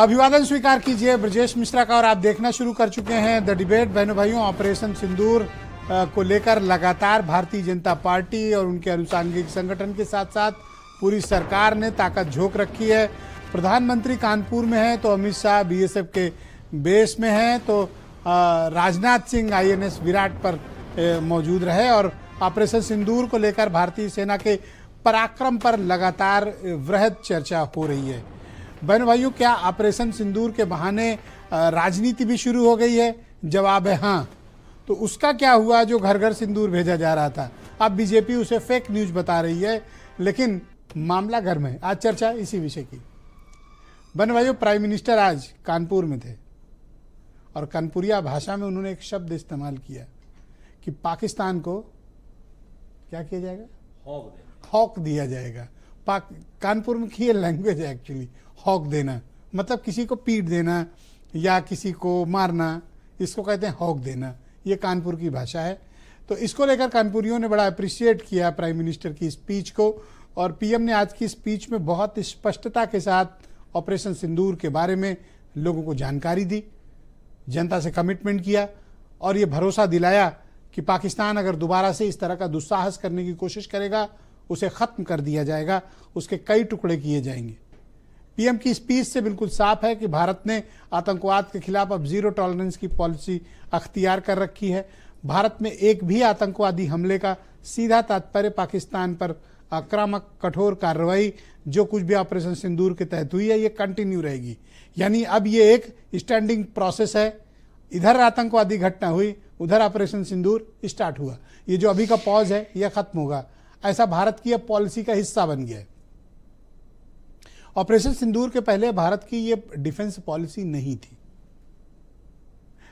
अभिवादन स्वीकार कीजिए ब्रजेश मिश्रा का। और आप देखना शुरू कर चुके हैं द डिबेट। बहनों भाइयों, ऑपरेशन सिंदूर को लेकर लगातार भारतीय जनता पार्टी और उनके अनुषंगिक संगठन के साथ साथ पूरी सरकार ने ताकत झोंक रखी है। प्रधानमंत्री कानपुर में है तो अमित शाह बीएसएफ के बेस में हैं, तो राजनाथ सिंह आईएनएस विराट पर मौजूद रहे और ऑपरेशन सिंदूर को लेकर भारतीय सेना के पराक्रम पर लगातार वृहद चर्चा हो रही है। बहनों भाइयों, क्या ऑपरेशन सिंदूर के बहाने राजनीति भी शुरू हो गई है? जवाब है हाँ। तो उसका क्या हुआ जो घर घर सिंदूर भेजा जा रहा था? अब बीजेपी उसे फेक न्यूज बता रही है, लेकिन मामला गर्म है। आज चर्चा इसी विषय की। बहनों भाइयों, प्राइम मिनिस्टर आज कानपुर में थे और कानपुरिया भाषा में उन्होंने एक शब्द इस्तेमाल किया कि पाकिस्तान को क्या किया जाएगा? हॉक दिया जाएगा। कानपुर में की लैंग्वेज है एक्चुअली, हॉक देना मतलब किसी को पीट देना या किसी को मारना, इसको कहते हैं हॉक देना। ये कानपुर की भाषा है। तो इसको लेकर कानपुरियों ने बड़ा अप्रिशिएट किया प्राइम मिनिस्टर की स्पीच को, और पीएम ने आज की स्पीच में बहुत स्पष्टता के साथ ऑपरेशन सिंदूर के बारे में लोगों को जानकारी दी, जनता से कमिटमेंट किया और ये भरोसा दिलाया कि पाकिस्तान अगर दोबारा से इस तरह का दुस्साहस करने की कोशिश करेगा, उसे खत्म कर दिया जाएगा, उसके कई टुकड़े किए जाएंगे। पीएम की स्पीच से बिल्कुल साफ है कि भारत ने आतंकवाद के खिलाफ अब जीरो टॉलरेंस की पॉलिसी अख्तियार कर रखी है। भारत में एक भी आतंकवादी हमले का सीधा तात्पर्य पाकिस्तान पर आक्रामक कठोर कार्रवाई, जो कुछ भी ऑपरेशन सिंदूर के तहत हुई है, ये कंटिन्यू रहेगी। यानी अब ये एक स्टैंडिंग प्रोसेस है। इधर आतंकवादी घटना हुई, उधर ऑपरेशन सिंदूर स्टार्ट हुआ। ये जो अभी का पॉज है यह खत्म होगा। ऐसा भारत की अब पॉलिसी का हिस्सा बन गया है। ऑपरेशन सिंदूर के पहले भारत की ये डिफेंस पॉलिसी नहीं थी,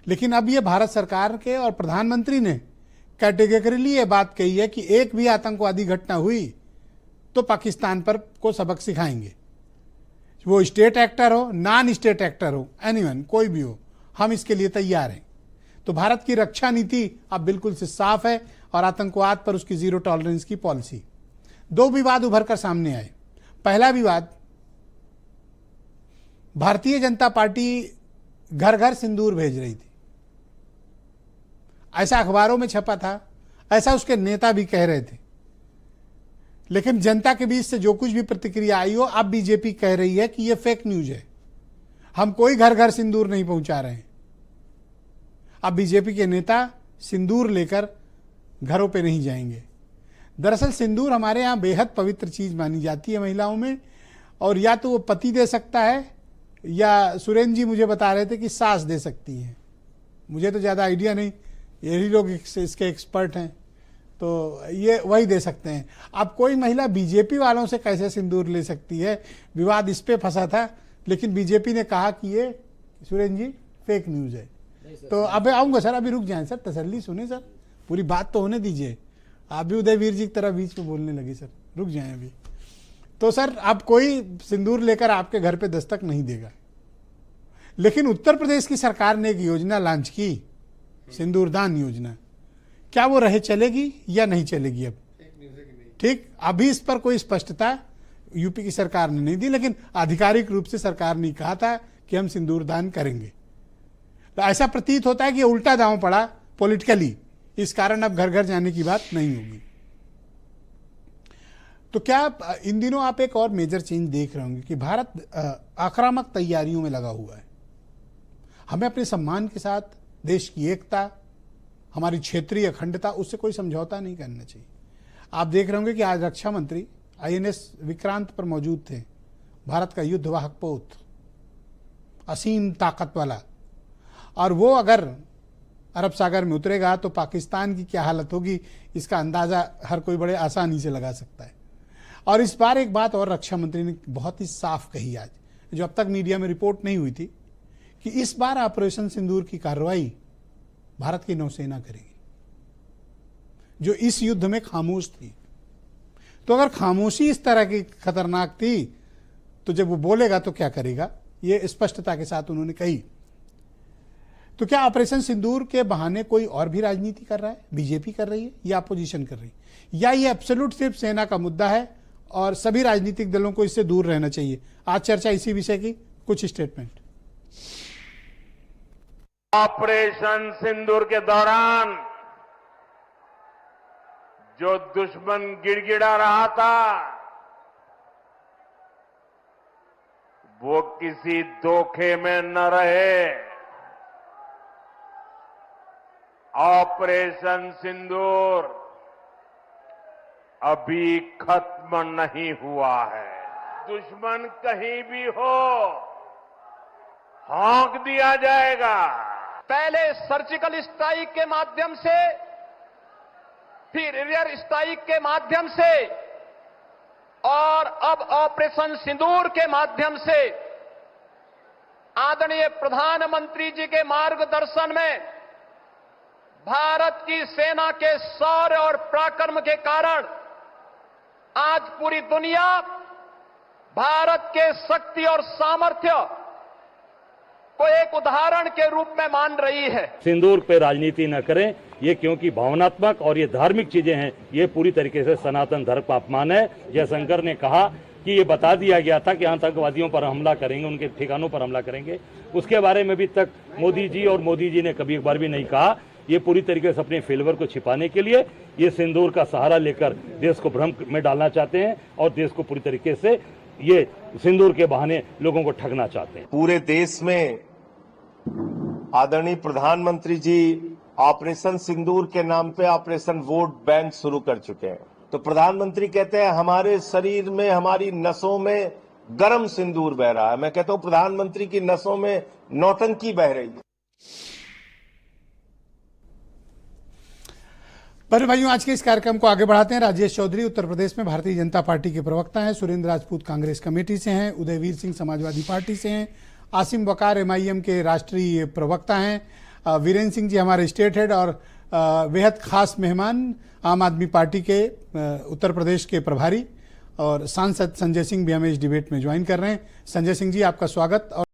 लेकिन अब ये भारत सरकार के और प्रधानमंत्री ने कैटेगरिकली ये बात कही है कि एक भी आतंकवादी घटना हुई तो पाकिस्तान पर को सबक सिखाएंगे। वो स्टेट एक्टर हो, नॉन स्टेट एक्टर हो, एनीवन, कोई भी हो, हम इसके लिए तैयार हैं। तो भारत की रक्षा नीति अब बिल्कुल से साफ है और आतंकवाद पर उसकी जीरो टॉलरेंस की पॉलिसी। दो विवाद उभर कर सामने आए। पहला विवाद, भारतीय जनता पार्टी घर घर सिंदूर भेज रही थी, ऐसा अखबारों में छपा था, ऐसा उसके नेता भी कह रहे थे। लेकिन जनता के बीच से जो कुछ भी प्रतिक्रिया आई हो, अब बीजेपी कह रही है कि यह फेक न्यूज है, हम कोई घर घर सिंदूर नहीं पहुंचा रहे हैं। अब बीजेपी के नेता सिंदूर लेकर घरों पे नहीं जाएंगे। दरअसल सिंदूर हमारे यहाँ बेहद पवित्र चीज मानी जाती है महिलाओं में, और या तो वो पति दे सकता है या सुरेंद्र जी मुझे बता रहे थे कि सास दे सकती हैं। मुझे तो ज़्यादा आइडिया नहीं, यही लोग इसके एक्सपर्ट हैं, तो ये वही दे सकते हैं। अब कोई महिला बीजेपी वालों से कैसे सिंदूर ले सकती है? विवाद इस पे फंसा था, लेकिन बीजेपी ने कहा कि ये सुरेंद्र जी फेक न्यूज़ है। तो अब आऊँगा सर, अभी रुक जाएं सर, तसल्ली सुने सर, पूरी बात तो होने दीजिए। आप भी उदयवीर जी की तरह बीच में बोलने लगे सर, रुक जाएं अभी। तो सर, अब कोई सिंदूर लेकर आपके घर पे दस्तक नहीं देगा। लेकिन उत्तर प्रदेश की सरकार ने एक योजना लॉन्च की, सिंदूरदान योजना। क्या वो रहे चलेगी या नहीं चलेगी? अब ठीक, अभी इस पर कोई स्पष्टता यूपी की सरकार ने नहीं दी, लेकिन आधिकारिक रूप से सरकार ने कहा था कि हम सिंदूरदान करेंगे। तो ऐसा प्रतीत होता है कि उल्टा दांव पड़ा पॉलिटिकली, इस कारण अब घर घर जाने की बात नहीं होगी। तो क्या इन दिनों आप एक और मेजर चेंज देख रहे होंगे कि भारत आक्रामक तैयारियों में लगा हुआ है। हमें अपने सम्मान के साथ देश की एकता, हमारी क्षेत्रीय अखंडता, उससे कोई समझौता नहीं करना चाहिए। आप देख रहे होंगे कि आज रक्षा मंत्री आईएनएस विक्रांत पर मौजूद थे, भारत का युद्धवाहक पोत, असीम ताकत वाला, और वो अगर अरब सागर में उतरेगा तो पाकिस्तान की क्या हालत होगी, इसका अंदाजा हर कोई बड़े आसानी से लगा सकता है। और इस बार एक बात और रक्षा मंत्री ने बहुत ही साफ कही आज, जो अब तक मीडिया में रिपोर्ट नहीं हुई थी, कि इस बार ऑपरेशन सिंदूर की कार्रवाई भारत की नौसेना करेगी, जो इस युद्ध में खामोश थी। तो अगर खामोशी इस तरह की खतरनाक थी, तो जब वो बोलेगा तो क्या करेगा, ये स्पष्टता के साथ उन्होंने कही। तो क्या ऑपरेशन सिंदूर के बहाने कोई और भी राजनीति कर रहा है? बीजेपी कर रही है या अपोजिशन कर रही है, या ये एब्सोल्यूट सिर्फ सेना का मुद्दा है और सभी राजनीतिक दलों को इससे दूर रहना चाहिए? आज चर्चा इसी विषय की। कुछ स्टेटमेंट। ऑपरेशन सिंदूर के दौरान जो दुश्मन गिड़गिड़ा रहा था वो किसी धोखे में न रहे। ऑपरेशन सिंदूर अभी खत्म नहीं हुआ है। दुश्मन कहीं भी हो हाँक दिया जाएगा। पहले सर्जिकल स्ट्राइक के माध्यम से, फिर एरियर स्ट्राइक के माध्यम से और अब ऑपरेशन सिंदूर के माध्यम से आदरणीय प्रधानमंत्री जी के मार्गदर्शन में भारत की सेना के शौर्य और पराक्रम के कारण आज पूरी दुनिया भारत के शक्ति और सामर्थ्य को एक उदाहरण के रूप में मान रही है। सिंदूर पे राजनीति न करें, ये क्योंकि भावनात्मक और ये धार्मिक चीजें हैं, ये पूरी तरीके से सनातन धर्म का अपमान है। जयशंकर ने कहा कि ये बता दिया गया था कि आतंकवादियों पर हमला करेंगे, उनके ठिकानों पर हमला करेंगे। उसके बारे में भी तक मोदी जी और मोदी जी ने कभी एक बार भी नहीं कहा। ये पूरी तरीके से अपने फेल्योर को छिपाने के लिए ये सिंदूर का सहारा लेकर देश को भ्रम में डालना चाहते हैं और देश को पूरी तरीके से ये सिंदूर के बहाने लोगों को ठगना चाहते हैं। पूरे देश में आदरणीय प्रधानमंत्री जी ऑपरेशन सिंदूर के नाम पे ऑपरेशन वोट बैंक शुरू कर चुके हैं। तो प्रधानमंत्री कहते हैं हमारे शरीर में, हमारी नसों में गर्म सिंदूर बह रहा है। मैं कहता हूं प्रधानमंत्री की नसों में नौटंकी बह रही है। पर भाइयों, आज के इस कार्यक्रम को आगे बढ़ाते हैं। राजेश चौधरी उत्तर प्रदेश में भारतीय जनता पार्टी के प्रवक्ता हैं, सुरेंद्र राजपूत कांग्रेस कमेटी से हैं, उदयवीर सिंह समाजवादी पार्टी से हैं, आसिम वकार MIM के राष्ट्रीय प्रवक्ता हैं, वीरेंद्र सिंह जी हमारे स्टेट हेड और बेहद खास मेहमान आम आदमी पार्टी के उत्तर प्रदेश के प्रभारी और सांसद संजय सिंह भी हमें इस डिबेट में ज्वाइन कर रहे हैं। संजय सिंह जी, आपका स्वागत। और